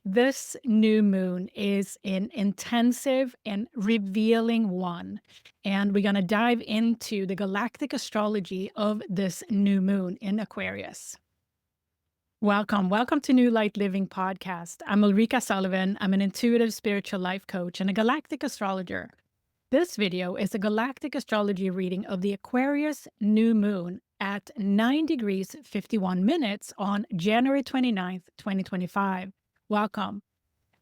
This new moon is an intensive and revealing one. And we're going to dive into the galactic astrology of this new moon in Aquarius. Welcome to New Light Living Podcast. I'm Ulrika Sullivan. I'm an intuitive spiritual life coach and a galactic astrologer. This video is a galactic astrology reading of the Aquarius new moon at 9 degrees 51 minutes on January 29th, 2025. Welcome.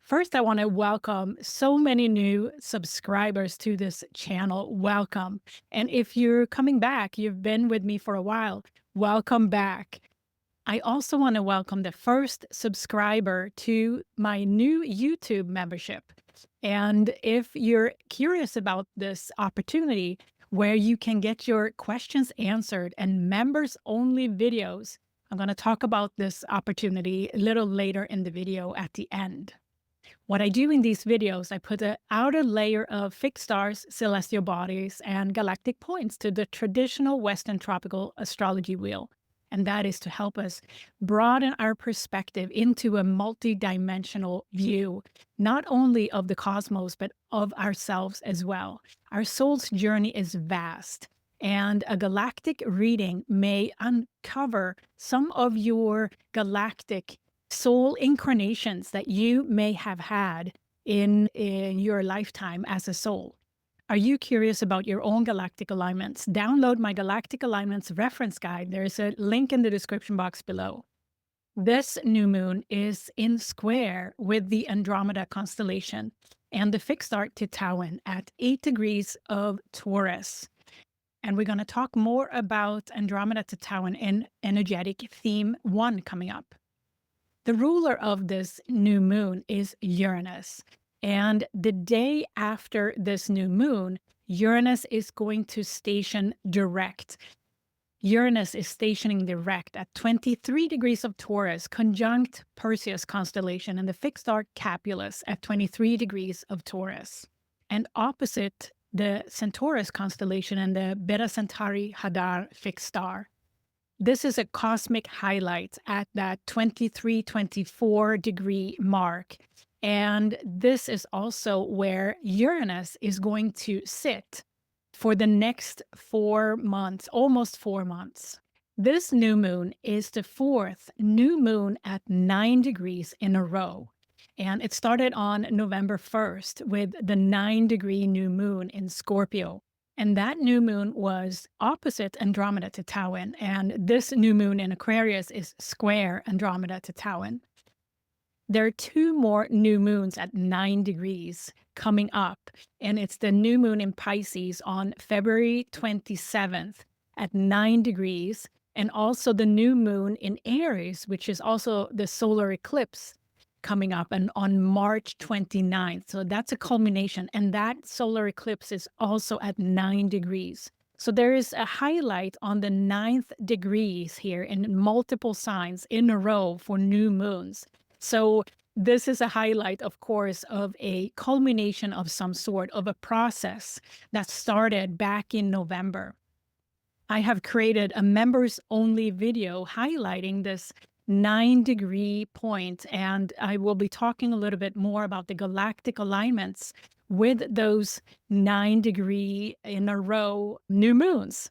First, I want to welcome so many new subscribers to this channel. Welcome. And if you're coming back, you've been with me for a while, welcome back. I also want to welcome the first subscriber to my new YouTube membership. And if you're curious about this opportunity where you can get your questions answered and members only videos, I'm going to talk about this opportunity a little later in the video at the end. What I do in these videos, I put an outer layer of fixed stars, celestial bodies, and galactic points to the traditional Western tropical astrology wheel. And that is to help us broaden our perspective into a multi-dimensional view, not only of the cosmos, but of ourselves as well. Our soul's journey is vast, and a galactic reading may uncover some of your galactic soul incarnations that you may have had in your lifetime as a soul. Are you curious about your own galactic alignments? Download my Galactic Alignments reference guide. There's a link in the description box below. This new moon is in square with the Andromeda constellation and the fixed star Titwain at 8 degrees of Taurus. And we're going to talk more about Andromeda-Titwain in Energetic Theme 1 coming up. The ruler of this new moon is Uranus. And the day after this new moon, Uranus is going to station direct. Uranus is stationing direct at 23 degrees of Taurus, conjunct Perseus constellation, and the fixed star Capulus at 23 degrees of Taurus. And opposite the Centaurus constellation and the Beta Centauri Hadar fixed star. This is a cosmic highlight at that 23-24 degree mark. And this is also where Uranus is going to sit for the next 4 months, almost 4 months. This new moon is the fourth new moon at 9 degrees in a row. And it started on November 1st with the 9-degree new moon in Scorpio. And that new moon was opposite Andromeda-Titwain. And this new moon in Aquarius is square Andromeda-Titwain. There are 2 more new moons at 9 degrees coming up, and it's the new moon in Pisces on February 27th at 9 degrees, and also the new moon in Aries, which is also the solar eclipse coming up and on March 29th. So that's a culmination, and that solar eclipse is also at 9 degrees. So there is a highlight on the 9th degrees here in multiple signs in a row for new moons. So this is a highlight, of course, of a culmination of some sort of a process that started back in November. I have created a members only video highlighting this 9-degree point, and I will be talking a little bit more about the galactic alignments with those 9-degree in a row new moons.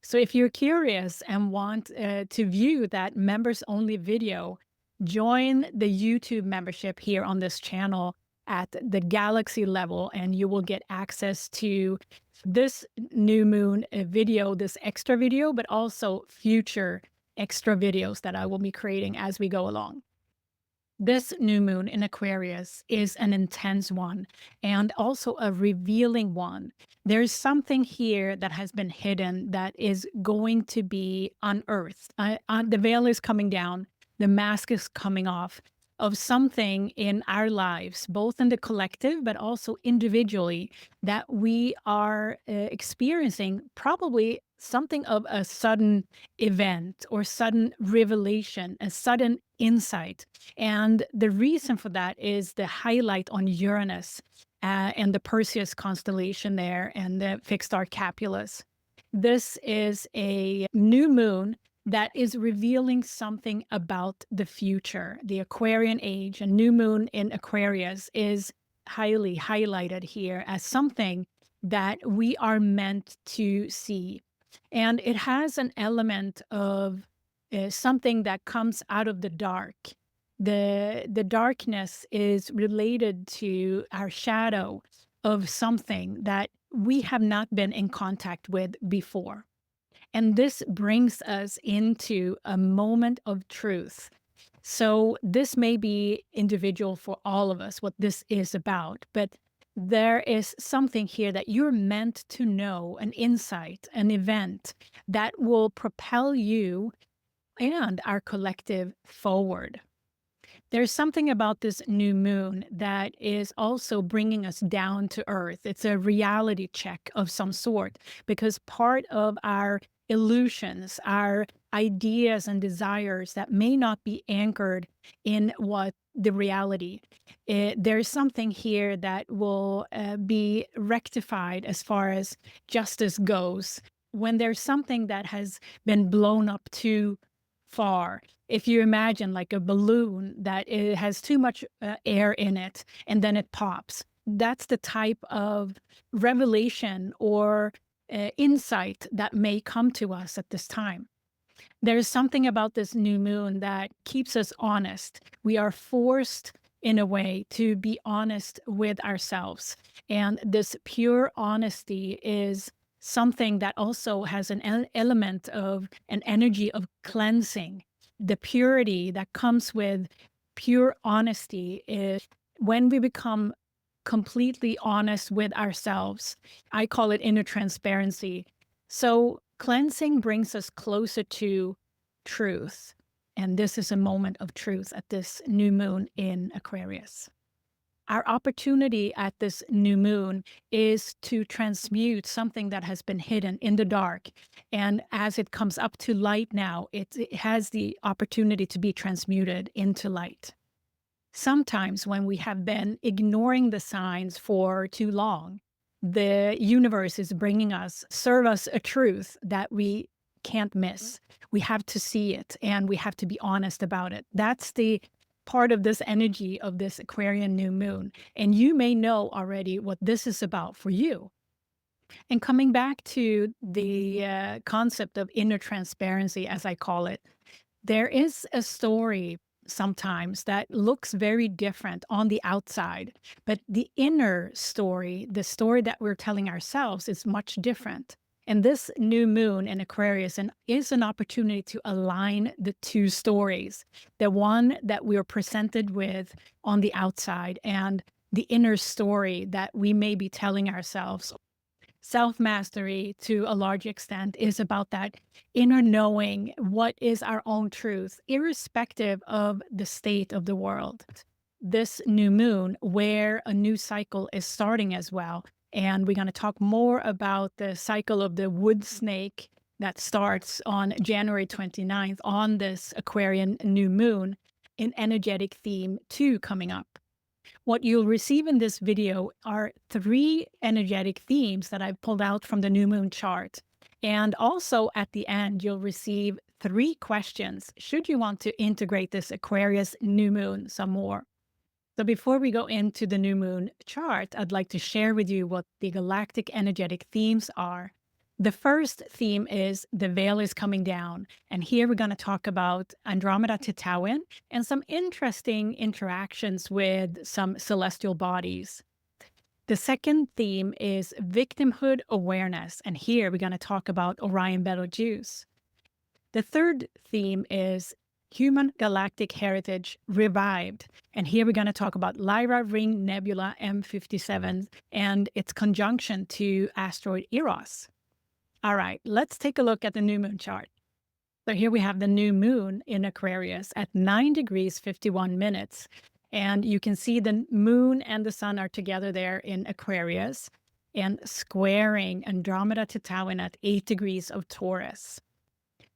So if you're curious and want to view that members only video, join the YouTube membership here on this channel at the galaxy level, and you will get access to this new moon video, this extra video, but also future extra videos that I will be creating as we go along. This new moon in Aquarius is an intense one and also a revealing one. There's something here that has been hidden that is going to be unearthed. The veil is coming down. The mask is coming off of something in our lives, both in the collective, but also individually, that we are experiencing probably something of a sudden event or sudden revelation, a sudden insight. And the reason for that is the highlight on Uranus and the Perseus constellation there and the fixed star Capulus. This is a new moon that is revealing something about the future. The Aquarian age, a new moon in Aquarius, is highly highlighted here as something that we are meant to see. And it has an element of something that comes out of the dark. The darkness is related to our shadow of something that we have not been in contact with before. And this brings us into a moment of truth. So, this may be individual for all of us, what this is about, but there is something here that you're meant to know, an insight, an event that will propel you and our collective forward. There's something about this new moon that is also bringing us down to earth. It's a reality check of some sort because part of our illusions, our ideas and desires that may not be anchored in what the reality. There's something here that will be rectified as far as justice goes. When there's something that has been blown up too far, if you imagine like a balloon that it has too much air in it and then it pops, that's the type of revelation or insight that may come to us at this time. There's something about this new moon that keeps us honest. We are forced in a way to be honest with ourselves. And this pure honesty is something that also has an element of an energy of cleansing. The purity that comes with pure honesty is when we become completely honest with ourselves. I call it inner transparency. So cleansing brings us closer to truth. And this is a moment of truth at this new moon in Aquarius. Our opportunity at this new moon is to transmute something that has been hidden in the dark. And as it comes up to light now, it has the opportunity to be transmuted into light. Sometimes when we have been ignoring the signs for too long, the universe is bringing us, serve us a truth that we can't miss. We have to see it and we have to be honest about it. That's the part of this energy of this Aquarian new moon. And you may know already what this is about for you. And coming back to the concept of inner transparency, as I call it, there is a story sometimes that looks very different on the outside, but the inner story, the story that we're telling ourselves, is much different. And this new moon in Aquarius is an opportunity to align the two stories, the one that we're presented with on the outside and the inner story that we may be telling ourselves. Self-mastery, to a large extent, is about that inner knowing what is our own truth, irrespective of the state of the world. This new moon, where a new cycle is starting as well. And we're going to talk more about the cycle of the wood snake that starts on January 29th on this Aquarian new moon in energetic theme 2 coming up. What you'll receive in this video are 3 energetic themes that I've pulled out from the new moon chart. And also at the end, you'll receive 3 questions should you want to integrate this Aquarius new moon some more. So before we go into the new moon chart, I'd like to share with you what the galactic energetic themes are. The first theme is the veil is coming down. And here we're going to talk about Andromeda-Titwain and some interesting interactions with some celestial bodies. The second theme is victimhood awareness. And here we're going to talk about Orion Betelgeuse. The third theme is human galactic heritage revived. And here we're going to talk about Lyra Ring Nebula M57 and its conjunction to asteroid Eros. All right, let's take a look at the new moon chart. So here we have the new moon in Aquarius at 9 degrees 51 minutes. And you can see the moon and the sun are together there in Aquarius and squaring Andromeda-Titwain at 8 degrees of Taurus.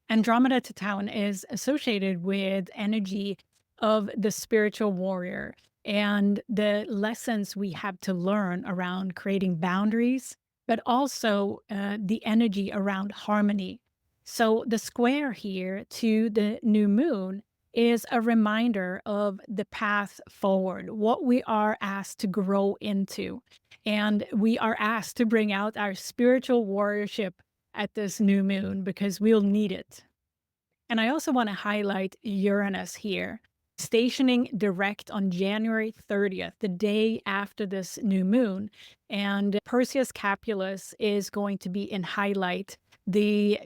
Andromeda-Titwain is associated with energy of the spiritual warrior and the lessons we have to learn around creating boundaries, but also the energy around harmony. So the square here to the new moon is a reminder of the path forward, what we are asked to grow into. And we are asked to bring out our spiritual warriorship at this new moon because we'll need it. And I also want to highlight Uranus here, stationing direct on January 30th, the day after this new moon. And Perseus-Capulus is going to be in highlight. The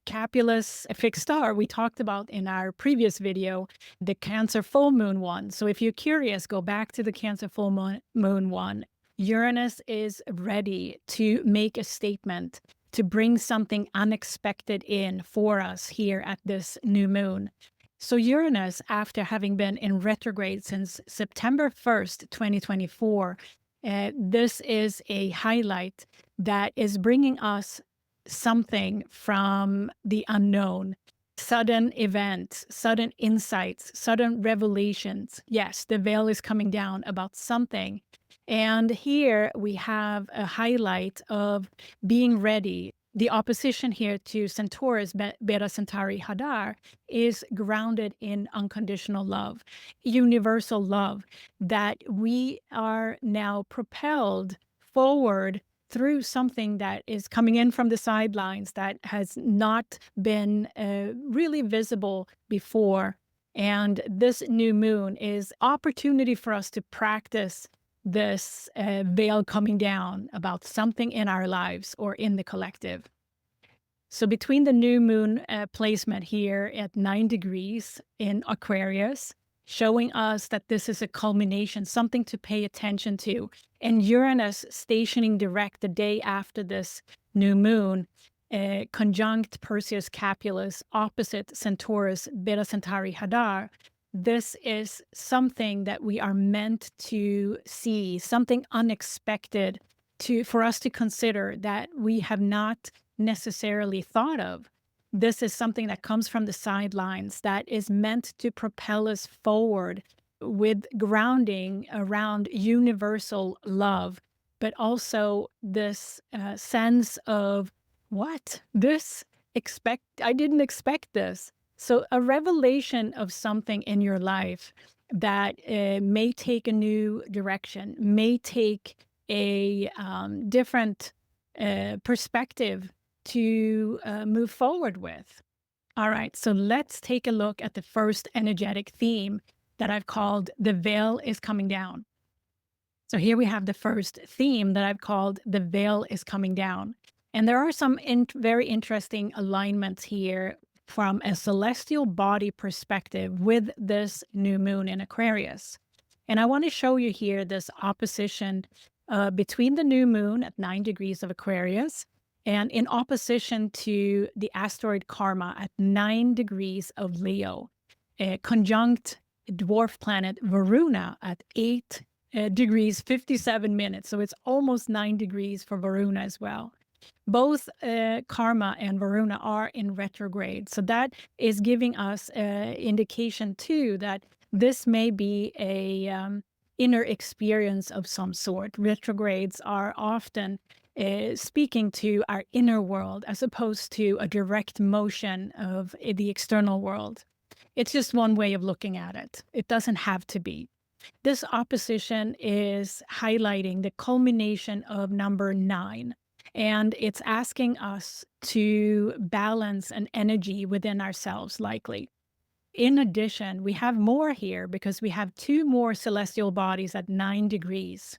Capulus fixed star we talked about in our previous video, the Cancer full moon one. So if you're curious, go back to the Cancer full moon one. Uranus is ready to make a statement, to bring something unexpected in for us here at this new moon. So Uranus, after having been in retrograde since September 1st, 2024, this is a highlight that is bringing us something from the unknown, sudden events, sudden insights, sudden revelations. Yes, the veil is coming down about something. And here we have a highlight of being ready. The opposition here to Centaurus, Beta Centauri Hadar, is grounded in unconditional love, universal love, that we are now propelled forward through something that is coming in from the sidelines that has not been really visible before. And this new moon is opportunity for us to practice this veil coming down about something in our lives or in the collective. So between the new moon placement here at 9 degrees in Aquarius, showing us that this is a culmination, something to pay attention to, and Uranus stationing direct the day after this new moon, conjunct Perseus-Capulus, opposite Centaurus, Beta Centauri Hadar, this is something that we are meant to see, something unexpected for us to consider that we have not necessarily thought of. This is something that comes from the sidelines that is meant to propel us forward with grounding around universal love, but also this sense of what? I didn't expect this. So a revelation of something in your life that may take a new direction, may take a different perspective to move forward with. All right, so let's take a look at the first energetic theme that I've called The Veil is Coming Down. So here we have the first theme that I've called The Veil is Coming Down. And there are some very interesting alignments here from a celestial body perspective with this new moon in Aquarius. And I want to show you here this opposition between the new moon at 9 degrees of Aquarius and in opposition to the asteroid Karma at 9 degrees of Leo, conjunct dwarf planet Varuna at 8 degrees 57 minutes. So it's almost 9 degrees for Varuna as well. Both Karma and Varuna are in retrograde. So that is giving us an indication too that this may be a inner experience of some sort. Retrogrades are often speaking to our inner world as opposed to a direct motion of the external world. It's just one way of looking at it. It doesn't have to be. This opposition is highlighting the culmination of number 9. And it's asking us to balance an energy within ourselves, likely. In addition, we have more here because we have 2 more celestial bodies at 9 degrees.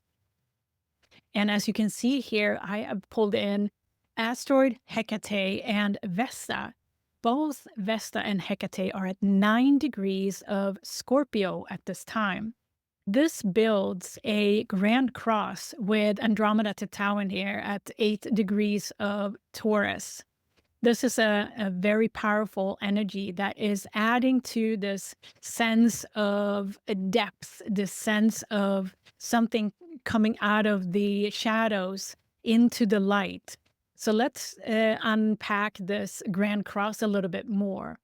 And as you can see here, I have pulled in asteroid Hecate and Vesta. Both Vesta and Hecate are at 9 degrees of Scorpio at this time. This builds a grand cross with Andromeda-Titwain here at 8 degrees of Taurus. This is a very powerful energy that is adding to this sense of depth, this sense of something coming out of the shadows into the light. So let's unpack this grand cross a little bit more.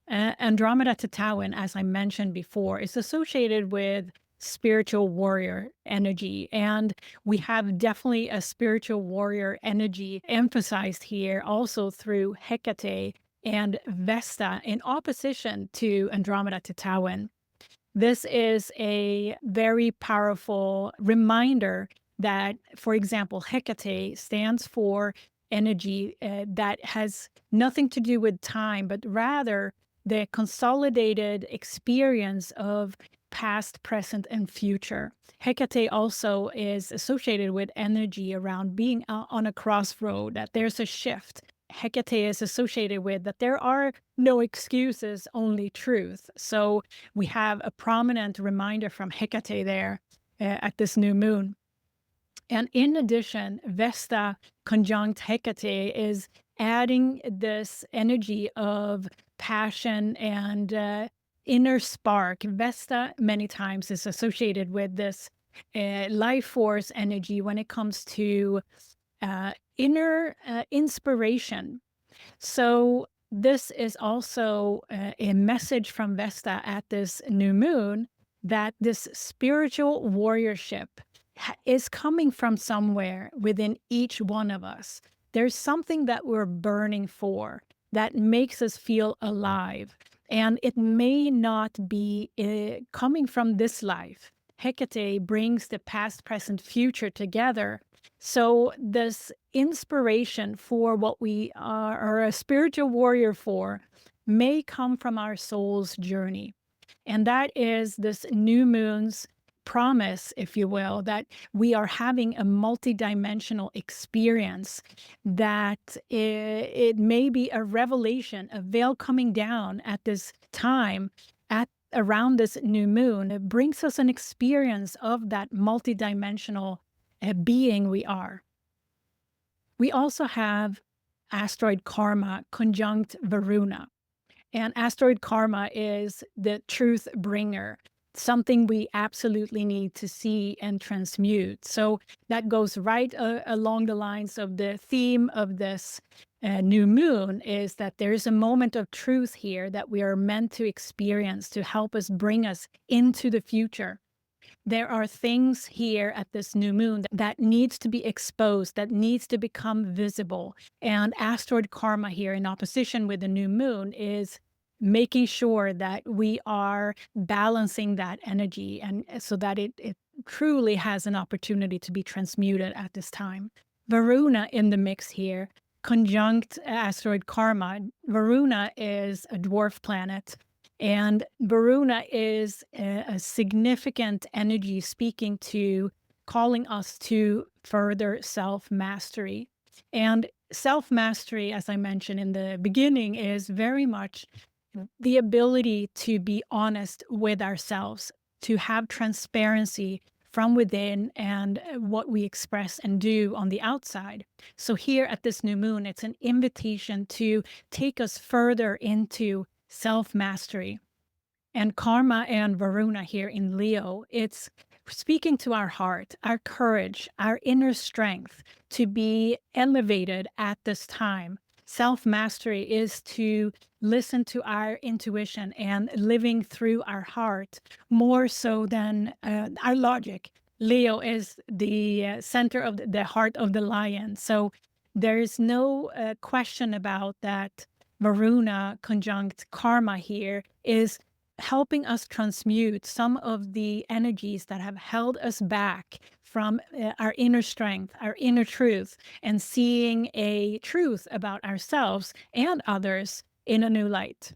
Andromeda-Titwain, as I mentioned before, is associated with spiritual warrior energy. And we have definitely a spiritual warrior energy emphasized here also through Hecate and Vesta in opposition to Andromeda-Titwain. This is a very powerful reminder that, for example, Hecate stands for energy that has nothing to do with time, but rather the consolidated experience of past, present, and future. Hecate also is associated with energy around being on a crossroad, that there's a shift. Hecate is associated with that there are no excuses, only truth. So we have a prominent reminder from Hecate there at this new moon. And in addition, Vesta conjunct Hecate is adding this energy of passion and inner spark. Vesta many times is associated with this life force energy when it comes to inner inspiration. So this is also a message from Vesta at this new moon that this spiritual warriorship is coming from somewhere within each one of us. There's something that we're burning for that makes us feel alive. And it may not be coming from this life. Hecate brings the past, present, future together. So this inspiration for what we are a spiritual warrior for may come from our soul's journey. And that is this new moon's promise, if you will, that we are having a multidimensional experience, that it may be a revelation, a veil coming down at this time, at around this new moon. It brings us an experience of that multidimensional being we are. We also have asteroid Karma conjunct Varuna. And asteroid Karma is the truth bringer, something we absolutely need to see and transmute. So that goes right along the lines of the theme of this new moon, is that there is a moment of truth here that we are meant to experience to help us bring us into the future. There are things here at this new moon that needs to be exposed, that needs to become visible. And asteroid Karma here in opposition with the new moon is making sure that we are balancing that energy, and so that it truly has an opportunity to be transmuted at this time. Varuna in the mix here, conjunct asteroid Karma. Varuna is a dwarf planet. And Varuna is a significant energy speaking to calling us to further self-mastery. And self-mastery, as I mentioned in the beginning, is very much the ability to be honest with ourselves, to have transparency from within and what we express and do on the outside. So here at this new moon, it's an invitation to take us further into self-mastery. And Karma and Varuna here in Leo, it's speaking to our heart, our courage, our inner strength to be elevated at this time. Self-mastery is to listen to our intuition and living through our heart more so than our logic. Leo is the center of the heart of the lion. So there is no question about that. Varuna conjunct Karma here is helping us transmute some of the energies that have held us back from our inner strength, our inner truth, and seeing a truth about ourselves and others in a new light.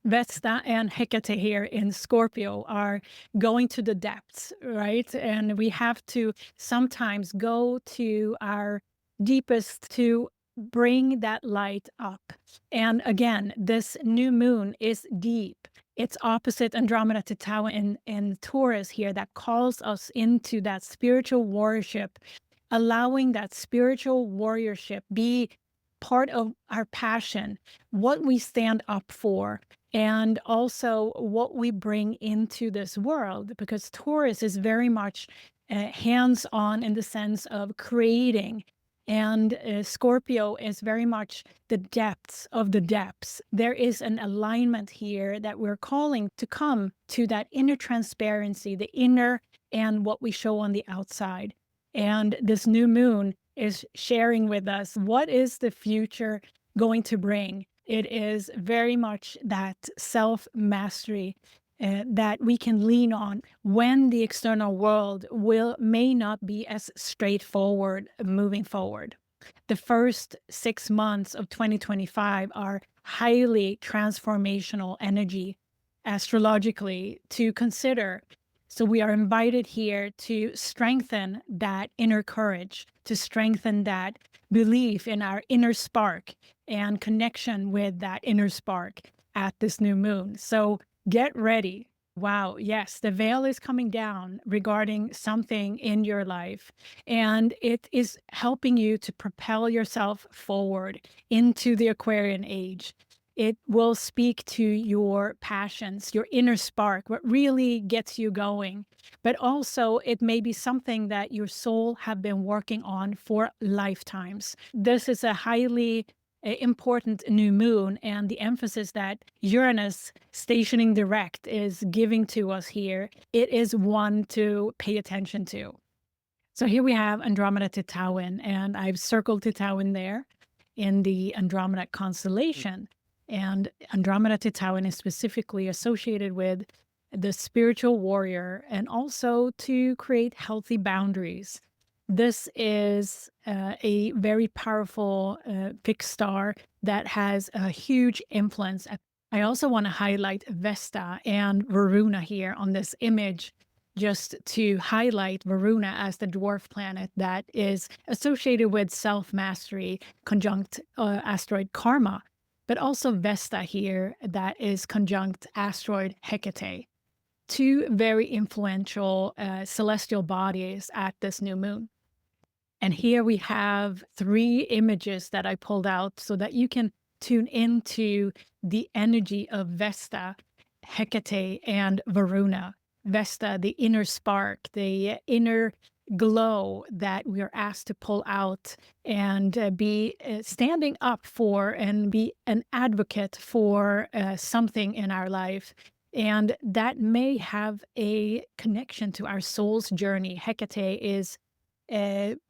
Vesta and Hecate here in Scorpio are going to the depths, right? And we have to sometimes go to our deepest to bring that light up. And again, this new moon is deep. It's opposite Andromeda-Titwain in Taurus here that calls us into that spiritual warriorship, allowing that spiritual warriorship be part of our passion, what we stand up for, and also what we bring into this world, because Taurus is very much hands-on in the sense of creating, and Scorpio is very much the depths of the depths. There is an alignment here that we're calling to come to that inner transparency, the inner and what we show on the outside. And this new moon is sharing with us what is the future going to bring. It is very much that self-mastery that we can lean on when the external world may not be as straightforward moving forward. The first 6 months of 2025 are highly transformational energy astrologically to consider. So we are invited here to strengthen that inner courage, to strengthen that belief in our inner spark and connection with that inner spark at this new moon. So get ready. Wow, yes, the veil is coming down regarding something in your life, and it is helping you to propel yourself forward into the Aquarian age. It will speak to your passions, your inner spark, what really gets you going. But also, it may be something that your soul have been working on for lifetimes. This is a highly important new moon, and the emphasis that Uranus stationing direct is giving to us here, it is one to pay attention to. So here we have Andromeda-Titwain, and I've circled Titwain there in the Andromeda constellation. And Andromeda-Titwain is specifically associated with the spiritual warrior and also to create healthy boundaries. This is a very powerful fixed star that has a huge influence. I also want to highlight Vesta and Varuna here on this image, just to highlight Varuna as the dwarf planet that is associated with self-mastery, conjunct asteroid Karma, but also Vesta here that is conjunct asteroid Hecate. Two very influential celestial bodies at this new moon. And here we have 3 images that I pulled out so that you can tune into the energy of Vesta, Hecate, and Varuna. Vesta, the inner spark, the inner glow that we are asked to pull out and be standing up for and be an advocate for something in our life. And that may have a connection to our soul's journey. Hecate is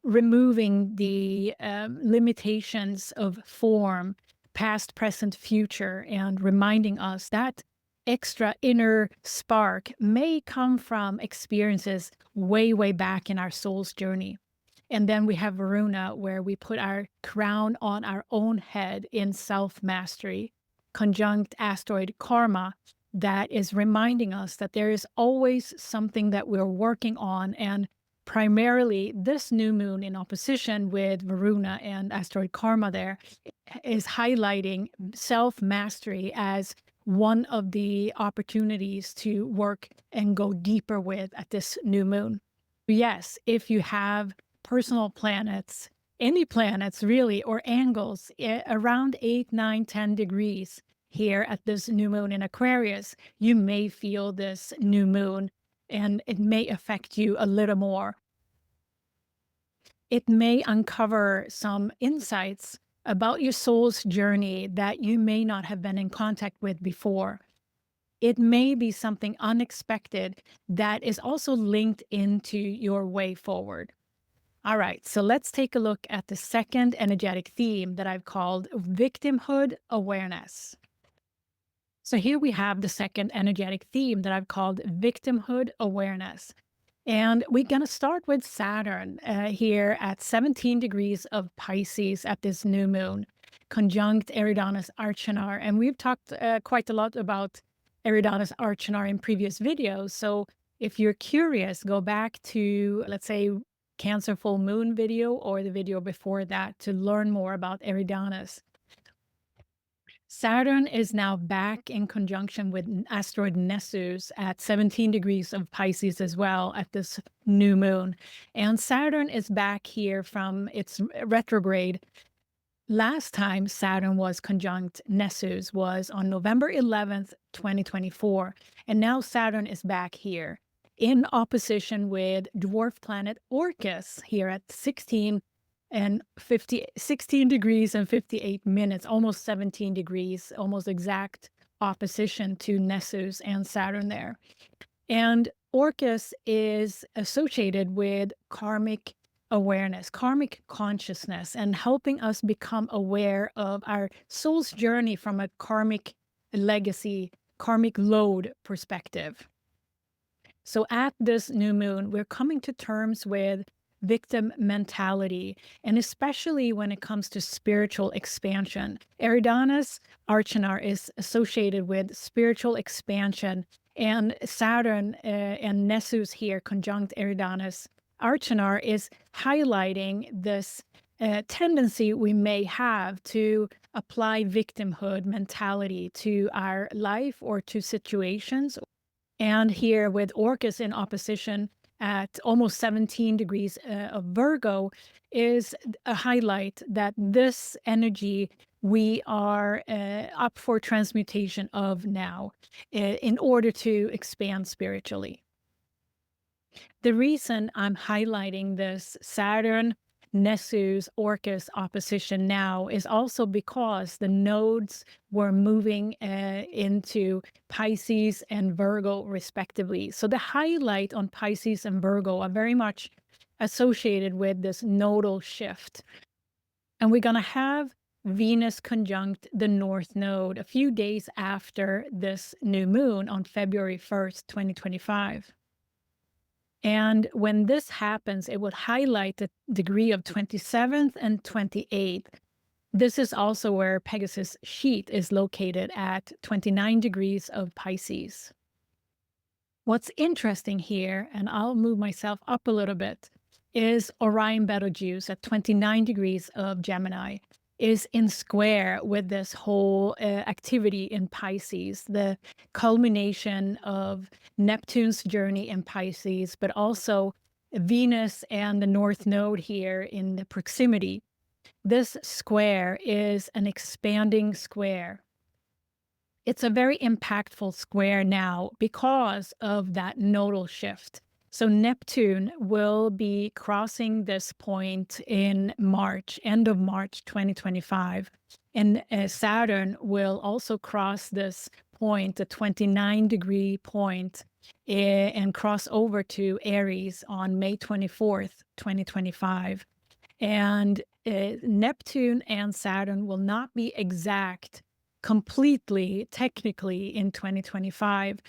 removing the limitations of form, past, present, future, and reminding us that extra inner spark may come from experiences way, way back in our soul's journey. And then we have Varuna, where we put our crown on our own head in self-mastery, conjunct asteroid Karma, that is reminding us that there is always something that we're working on. And primarily, this new moon in opposition with Varuna and asteroid Karma there is highlighting self-mastery as one of the opportunities to work and go deeper with at this new moon. Yes, if you have personal planets, any planets really, or angles around 8, 9, 10 degrees here at this new moon in Aquarius, you may feel this new moon and it may affect you a little more. It may uncover some insights about your soul's journey that you may not have been in contact with before. It may be something unexpected that is also linked into your way forward. All right, so let's take a look at the second energetic theme that I've called Victimhood Awareness. So here we have the second energetic theme that I've called Victimhood Awareness. And we're going to start with Saturn here at 17 degrees of Pisces at this new moon, conjunct Eridanus Arcanar. And we've talked quite a lot about Eridanus Arcanar in previous videos. So if you're curious, go back to, let's say, Cancer full moon video or the video before that to learn more about Eridanus. Saturn is now back in conjunction with asteroid Nessus at 17 degrees of Pisces as well at this new moon. And Saturn is back here from its retrograde. Last time Saturn was conjunct Nessus was on November 11th, 2024. And now Saturn is back here in opposition with dwarf planet Orcus here at 16 degrees and 58 minutes, almost 17 degrees, almost exact opposition to Nessus and Saturn there. And Orcus is associated with karmic awareness, karmic consciousness, and helping us become aware of our soul's journey from a karmic legacy, karmic load perspective. So at this new moon, we're coming to terms with victim mentality, and especially when it comes to spiritual expansion. Eridanus Arcanar is associated with spiritual expansion, and Saturn and Nessus here, conjunct Eridanus Arcanar, is highlighting this tendency we may have to apply victimhood mentality to our life or to situations. And here with Orcus in opposition at almost 17 degrees of Virgo is a highlight that this energy we are up for transmutation of now in order to expand spiritually. The reason I'm highlighting this Saturn Nessus Orcus opposition now is also because the nodes were moving into Pisces and Virgo respectively. So the highlight on Pisces and Virgo are very much associated with this nodal shift. And we're going to have Venus conjunct the North Node a few days after this new moon on February 1st, 2025. And when this happens, it would highlight the degree of 27th and 28th. This is also where Pegasus sheath is located at 29 degrees of Pisces. What's interesting here, and I'll move myself up a little bit, is Orion Betelgeuse at 29 degrees of Gemini is in square with this whole activity in Pisces, the culmination of Neptune's journey in Pisces, but also Venus and the North Node here in the proximity. This square is an expanding square. It's a very impactful square now because of that nodal shift. So Neptune will be crossing this point in March, end of March 2025. And Saturn will also cross this point, the 29-degree point, and cross over to Aries on May 24th, 2025. And Neptune and Saturn will not be exact completely, technically, in 2025.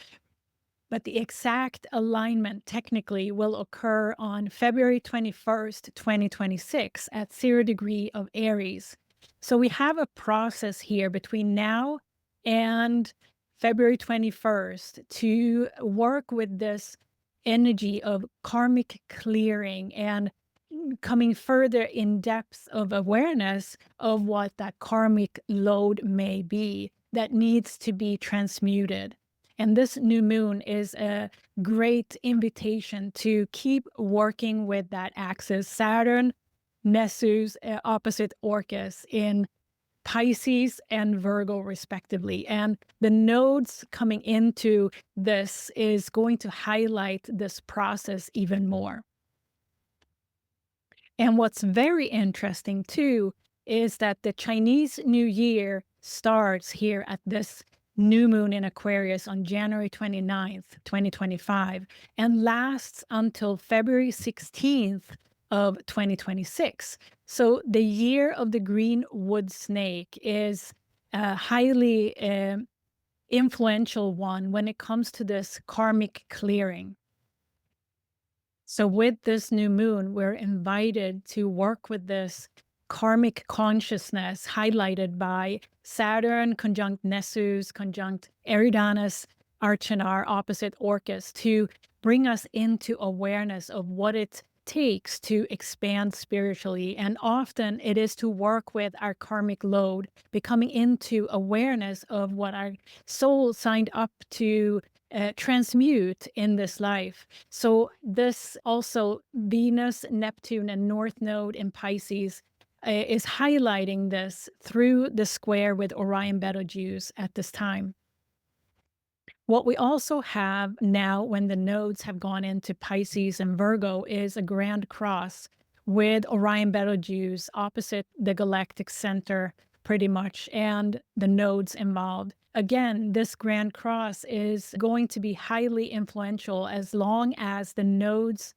But the exact alignment technically will occur on February 21st, 2026 at 0 degree of Aries. So we have a process here between now and February 21st to work with this energy of karmic clearing and coming further in depth of awareness of what that karmic load may be that needs to be transmuted. And this new moon is a great invitation to keep working with that axis, Saturn, Nessus, opposite Orcus in Pisces and Virgo respectively. And the nodes coming into this is going to highlight this process even more. And what's very interesting too is that the Chinese New Year starts here at this new moon in Aquarius on January 29th, 2025, and lasts until February 16th of 2026. So the year of the green wood snake is a highly influential one when it comes to this karmic clearing. So with this new moon, we're invited to work with this karmic consciousness highlighted by Saturn conjunct Nessus, conjunct Eridanus Arcanar, opposite Orcus, to bring us into awareness of what it takes to expand spiritually. And often it is to work with our karmic load, becoming into awareness of what our soul signed up to transmute in this life. So this also Venus, Neptune, and North Node in Pisces is highlighting this through the square with Orion Betelgeuse at this time. What we also have now when the nodes have gone into Pisces and Virgo is a grand cross with Orion Betelgeuse opposite the galactic center pretty much, and the nodes involved. Again, this grand cross is going to be highly influential as long as the nodes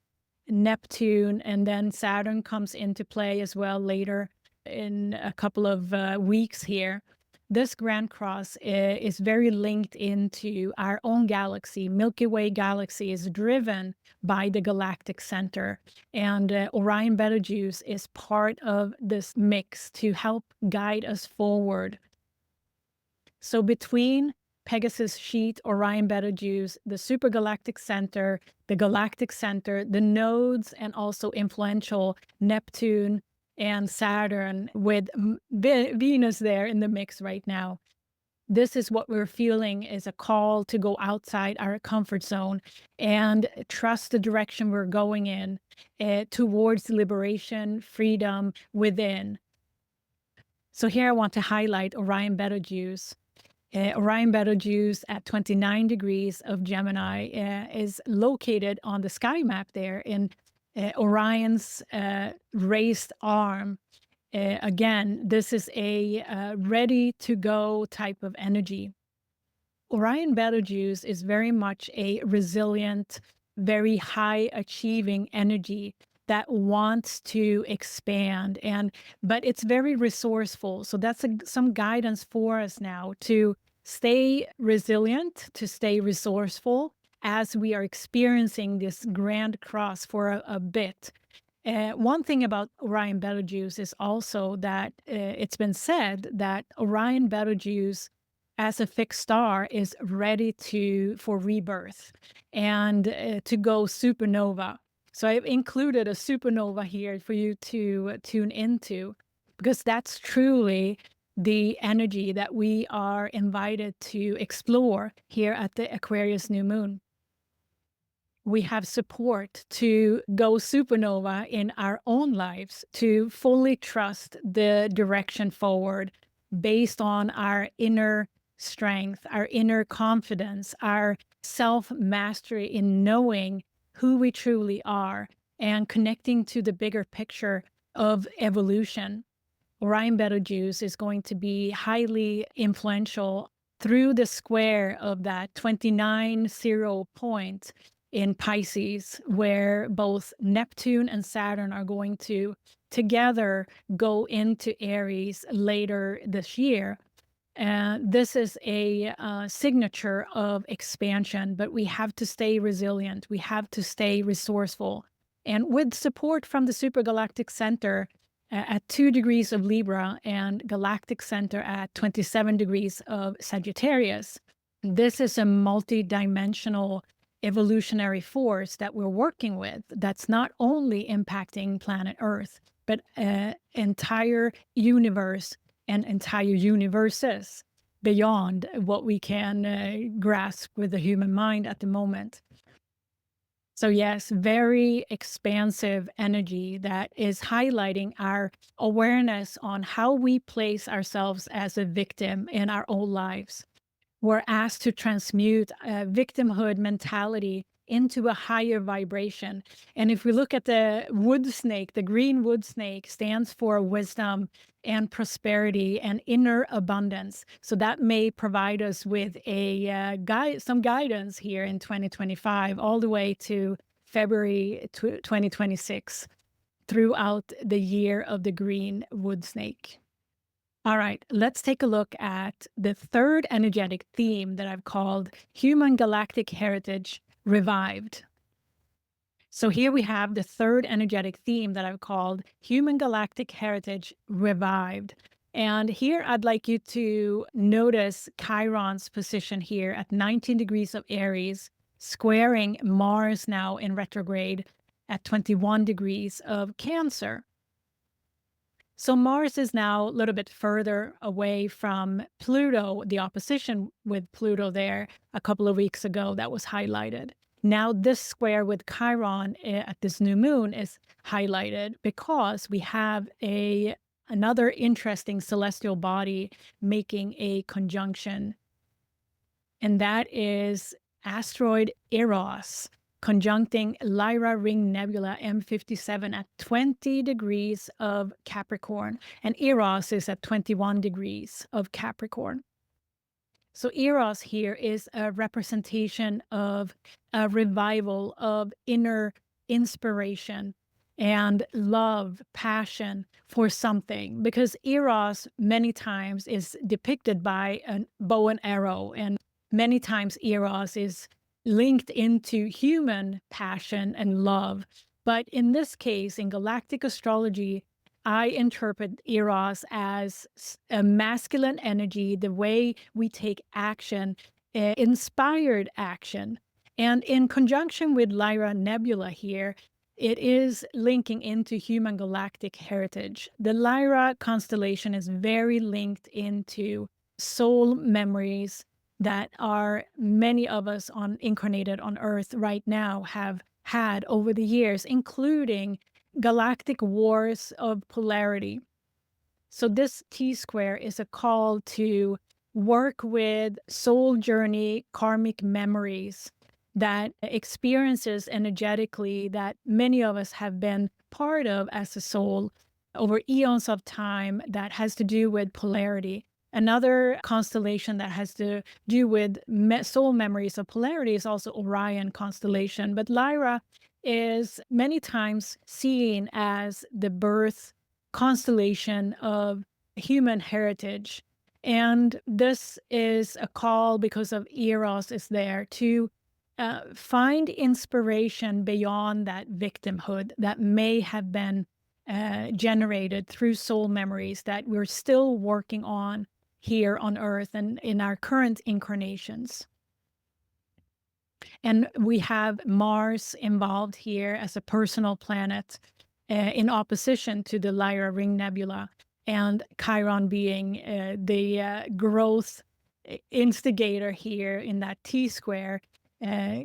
Neptune, and then Saturn comes into play as well later in a couple of weeks here. This Grand Cross is very linked into our own galaxy. Milky Way galaxy is driven by the galactic center, and Orion Betelgeuse is part of this mix to help guide us forward. So between Pegasus sheet, Orion Betelgeuse, the supergalactic center, the galactic center, the nodes, and also influential Neptune and Saturn with Venus there in the mix right now. This is what we're feeling is a call to go outside our comfort zone and trust the direction we're going in towards liberation, freedom within. So here I want to highlight Orion Betelgeuse. Orion Betelgeuse at 29 degrees of Gemini is located on the sky map there in Orion's raised arm. Again, this is a ready to go type of energy. Orion Betelgeuse is very much a resilient, very high achieving energy that wants to expand, but it's very resourceful. So that's some guidance for us now to stay resilient, to stay resourceful as we are experiencing this grand cross for a bit. One thing about Orion Betelgeuse is also that it's been said that Orion Betelgeuse as a fixed star is ready for rebirth and to go supernova. So I've included a supernova here for you to tune into, because that's truly the energy that we are invited to explore here at the Aquarius new moon. We have support to go supernova in our own lives, to fully trust the direction forward based on our inner strength, our inner confidence, our self-mastery in knowing who we truly are and connecting to the bigger picture of evolution. Orion Betelgeuse is going to be highly influential through the square of that 29-0 point in Pisces, where both Neptune and Saturn are going to together go into Aries later this year. This is a signature of expansion, but we have to stay resilient. We have to stay resourceful. And with support from the supergalactic center at 2 degrees of Libra and galactic center at 27 degrees of Sagittarius, this is a multi-dimensional evolutionary force that we're working with that's not only impacting planet Earth, but entire universe and entire universes beyond what we can grasp with the human mind at the moment. So yes, very expansive energy that is highlighting our awareness on how we place ourselves as a victim in our own lives. We're asked to transmute a victimhood mentality into a higher vibration. And if we look at the wood snake, the green wood snake stands for wisdom and prosperity and inner abundance. So that may provide us with some guidance here in 2025, all the way to February 2026, throughout the year of the green wood snake. All right, let's take a look at the third energetic theme that I've called Human Galactic Heritage Revived. So here we have the third energetic theme that I've called Human Galactic Heritage Revived. And here I'd like you to notice Chiron's position here at 19 degrees of Aries, squaring Mars now in retrograde at 21 degrees of Cancer. So Mars is now a little bit further away from Pluto, the opposition with Pluto there a couple of weeks ago that was highlighted. Now this square with Chiron at this new moon is highlighted because we have another interesting celestial body making a conjunction. And that is asteroid Eros, conjuncting Lyra Ring Nebula M57 at 20 degrees of Capricorn. And Eros is at 21 degrees of Capricorn. So Eros here is a representation of a revival of inner inspiration and love, passion for something. Because Eros many times is depicted by a bow and arrow, and many times Eros is linked into human passion and love. But in this case, in galactic astrology, I interpret Eros as a masculine energy, the way we take action, inspired action. And in conjunction with Lyra Nebula here, it is linking into human galactic heritage. The Lyra constellation is very linked into soul memories that are many of us incarnated on Earth right now have had over the years, including galactic wars of polarity. So this T-square is a call to work with soul journey, karmic memories, that experiences energetically that many of us have been part of as a soul over eons of time, that has to do with polarity. Another constellation that has to do with soul memories of polarity is also Orion constellation. But Lyra is many times seen as the birth constellation of human heritage. And this is a call, because of Eros is there, to find inspiration beyond that victimhood that may have been generated through soul memories that we're still working on here on Earth and in our current incarnations. And we have Mars involved here as a personal planet in opposition to the Lyra Ring Nebula, and Chiron being the growth instigator here in that T-square,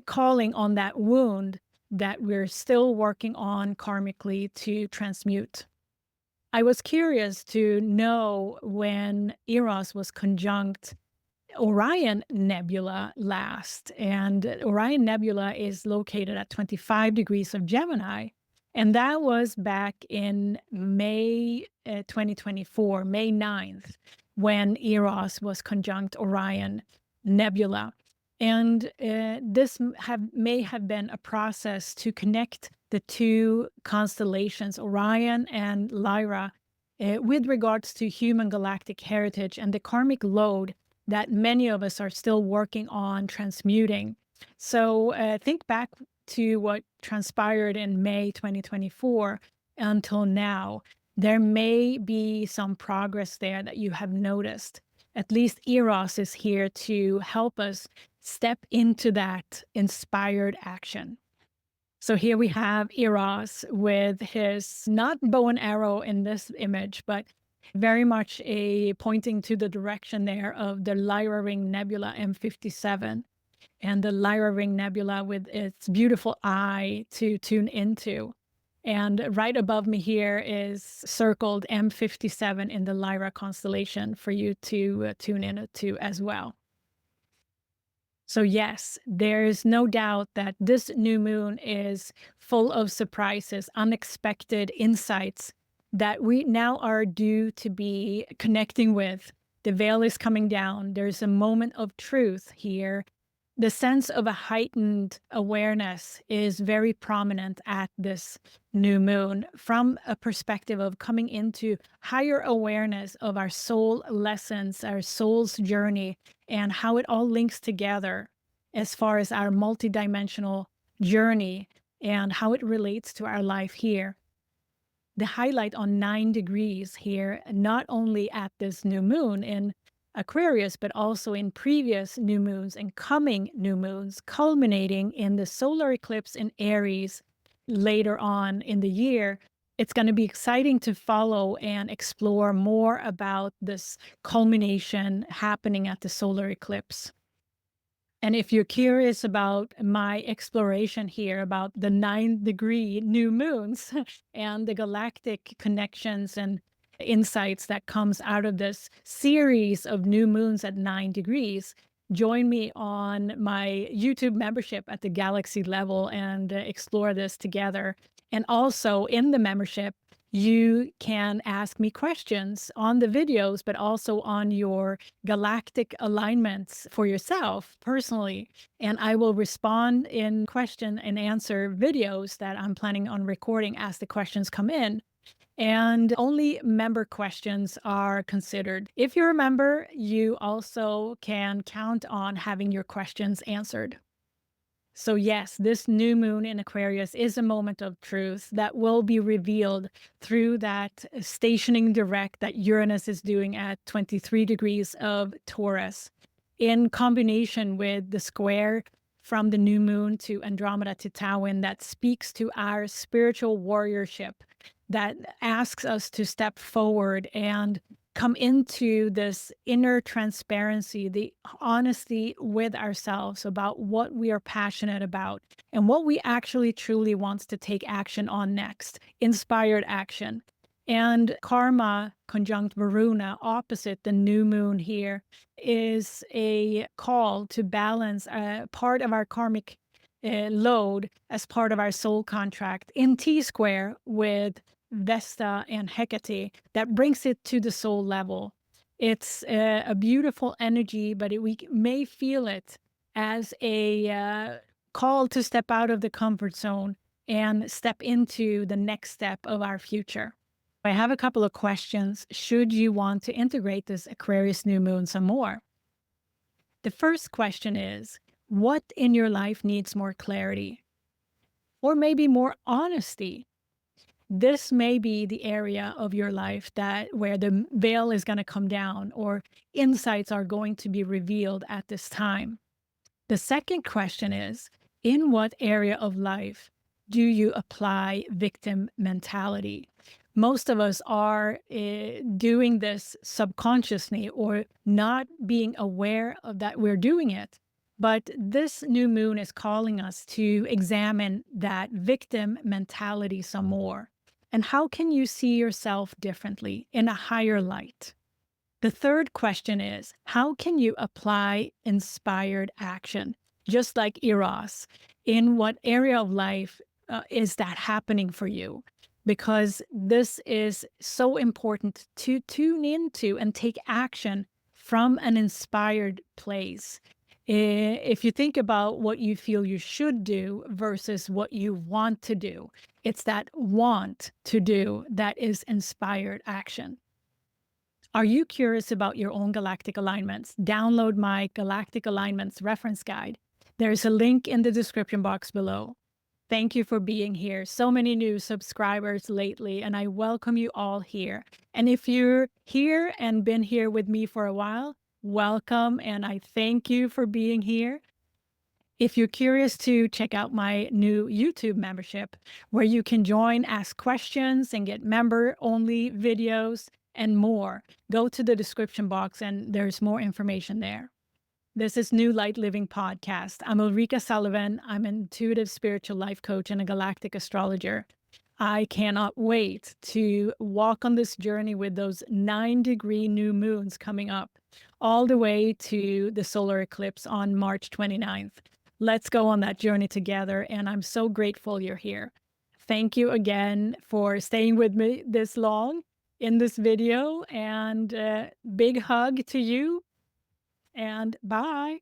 calling on that wound that we're still working on karmically to transmute. I was curious to know when Eros was conjunct Orion Nebula last, and Orion Nebula is located at 25 degrees of Gemini, and that was back in May 2024, May 9th, when Eros was conjunct Orion Nebula. And this may have been a process to connect the two constellations, Orion and Lyra, with regards to human galactic heritage and the karmic load that many of us are still working on transmuting. So think back to what transpired in May 2024 until now. There may be some progress there that you have noticed. At least Eros is here to help us step into that inspired action. So here we have Eros with his, not bow and arrow in this image, but very much pointing to the direction there of the Lyra Ring Nebula M57, and the Lyra Ring Nebula with its beautiful eye to tune into. And right above me here is circled M57 in the Lyra constellation for you to tune into as well. So yes, there's no doubt that this new moon is full of surprises, unexpected insights that we now are due to be connecting with. The veil is coming down. There's a moment of truth here. The sense of a heightened awareness is very prominent at this new moon, from a perspective of coming into higher awareness of our soul lessons, our soul's journey, and how it all links together as far as our multidimensional journey and how it relates to our life here. The highlight on 9 degrees here, not only at this new moon in Aquarius, but also in previous new moons and coming new moons, culminating in the solar eclipse in Aries later on in the year. It's going to be exciting to follow and explore more about this culmination happening at the solar eclipse. And if you're curious about my exploration here about the 9-degree new moons and the galactic connections and insights that comes out of this series of new moons at 9 degrees, join me on my YouTube membership at the galaxy level and explore this together. And also in the membership, You can ask me questions on the videos, but also on your galactic alignments for yourself personally. And I will respond in question and answer videos that I'm planning on recording as the questions come in. And only member questions are considered. If you're a member, you also can count on having your questions answered. So, yes, this new moon in Aquarius is a moment of truth that will be revealed through that stationing direct that Uranus is doing at 23 degrees of Taurus, in combination with the square from the new moon to Andromeda-Titwain that speaks to our spiritual warriorship, that asks us to step forward and come into this inner transparency, the honesty with ourselves about what we are passionate about and what we actually truly wants to take action on next, inspired action. And karma conjunct Varuna opposite the new moon here is a call to balance a part of our karmic load as part of our soul contract in T square with Vesta and Hecate that brings it to the soul level. It's a beautiful energy, but we may feel it as a call to step out of the comfort zone and step into the next step of our future. I have a couple of questions should you want to integrate this Aquarius new moon some more. The first question is, what in your life needs more clarity? Or maybe more honesty? This may be the area of your life that where the veil is going to come down or insights are going to be revealed at this time. The second question is, in what area of life do you apply victim mentality? Most of us are doing this subconsciously or not being aware of that we're doing it. But this new moon is calling us to examine that victim mentality some more. And how can you see yourself differently in a higher light? The third question is, how can you apply inspired action? Just like Eros, in what area of life is that happening for you? Because this is so important to tune into and take action from an inspired place. If you think about what you feel you should do versus what you want to do, it's that want to do that is inspired action. Are you curious about your own galactic alignments? Download my Galactic Alignments reference guide. There's a link in the description box below. Thank you for being here. So many new subscribers lately, and I welcome you all here. And if you're here and been here with me for a while, welcome, and I thank you for being here. If you're curious to check out my new YouTube membership, where you can join, ask questions, and get member-only videos and more, go to the description box and there's more information there. This is New Light Living Podcast. I'm Ulrika Sullivan. I'm an intuitive spiritual life coach and a galactic astrologer. I cannot wait to walk on this journey with those 9-degree new moons coming up, all the way to the solar eclipse on March 29th. Let's go on that journey together, and I'm so grateful you're here. Thank you again for staying with me this long in this video, and big hug to you, and bye.